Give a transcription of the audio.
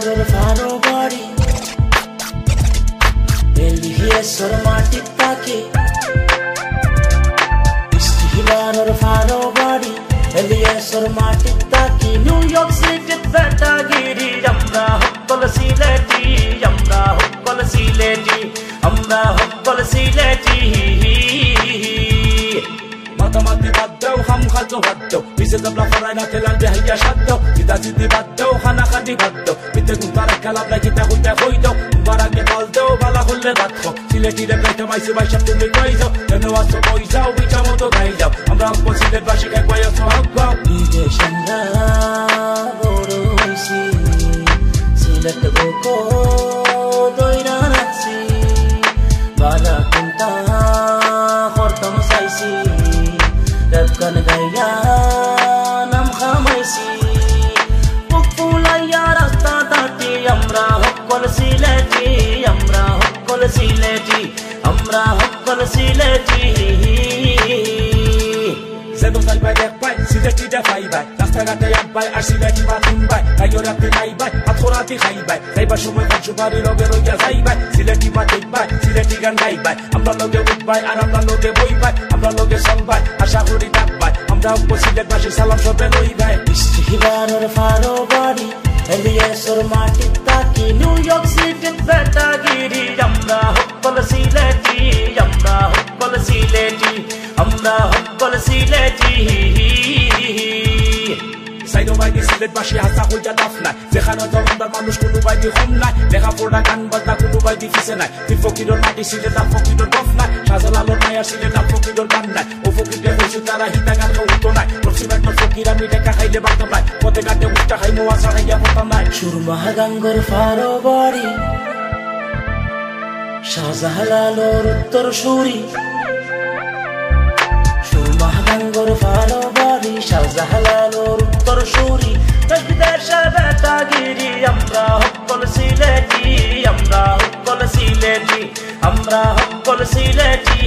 বারোর ফারো বাড়ি এলিয়েসর মাটির তাকে বারোর ফারো বাড়ি এলিয়েসর মাটির তাকে নিউ ইয়র্ক সিটির বেটাগিরি আমরা হকল সিলেটি আমরা হকল সিলেটি আমরা হকল সিলেটি মাতামাতি বাদ দাও হাম খাদ্য বাদ দাও বিজে জবলা ফরাই না তেলাল বেহাইয়া সাধ্য জিতা জিতি বাদ দাও খানা খাদি বাদ দাও পিতে গুতার খেলাপ নাই কিতা গুতা কই দাও বারাকে বল দাও বালা হলে বাদ খাও সিলেটিরে বেটা মাইছে বাইসা তুমি কই যাও কেন আসো কই যাও বিচা মতো গাই যাও আমরা অল্প সিলেট বাসীকে কই আসো হকবাও বিদেশ আমরা বড় হইছি সিলেট বুকো দইরা রাখছি বালা কুন্তা খরতম চাইছি গান গাইয়া নাম খামাইছি বুক ফুলাইয়া রাস্তা দাটি আমরা হকল সিলেটি আমরা হকল সিলেটি আমরা হকল সিলেটি সেদো সাই বাই দেখ বাই সিলেটি দে ফাই বাই রাস্তাঘাটে এক বাই আর সিলেটি বাথরুম বাই কাইও রাতে নাই বাই আথরাতি খাই বাই যাইবার সময় কচুবাড়ি লগে রইয়া যাই বাই সিলেটি বাতিক বাই সিলেটি গান গাই বাই আমরা লগে উঠ বাই আর আমরা লগে বই বাই আমরা লগে সং বাই আশা করি ডাক বাই আমরা সিলেট বাসী সালাম সবে লই বাই বারোর ফারো বাড়ি এলিয়েসর মাটির তাকে নিউ ইয়র্ক সিটির বেটাগিরি আমরা হকল সিলেটি আমরা হকল সিলেটি আমরা হকল সিলেটি সাইডো বাইদি সিলেট বাসী হাসা হইয়া লাফ নাই যেখানে জলন্দার মানুষ কোনো বাইদি কম নাই লেখা পড়া গান বাজনা কোনো বাইদি পিছে নাই তুই ফকিরর মাটি সিলেট আর ফকিরর দফ নাই শাহজালালোর নাই আর সিলেট আর ফকিরর গান নাই ও ফকিরকে হয়েছে তারা হিতা গান উঠতো নাই পশ্চিম একটা ফকির আমি দেখা খাইলে বাঁধতাম নাই পথে ঘাটে উঠটা খাই মোয়া ছাড়াইয়া বলতাম নাই সুরমা গাঙ্গর ফারো বাড়ি শাহজালালোর উত্তর সুরি সুরমা গাঙ্গর ফারো বাড়ি শাহজালালোর উত্তর সুরি দেশের বেটাগিরি আমরা হকল সিলেটি আমরা হকল সিলেটি আমরা হকল সিলেটি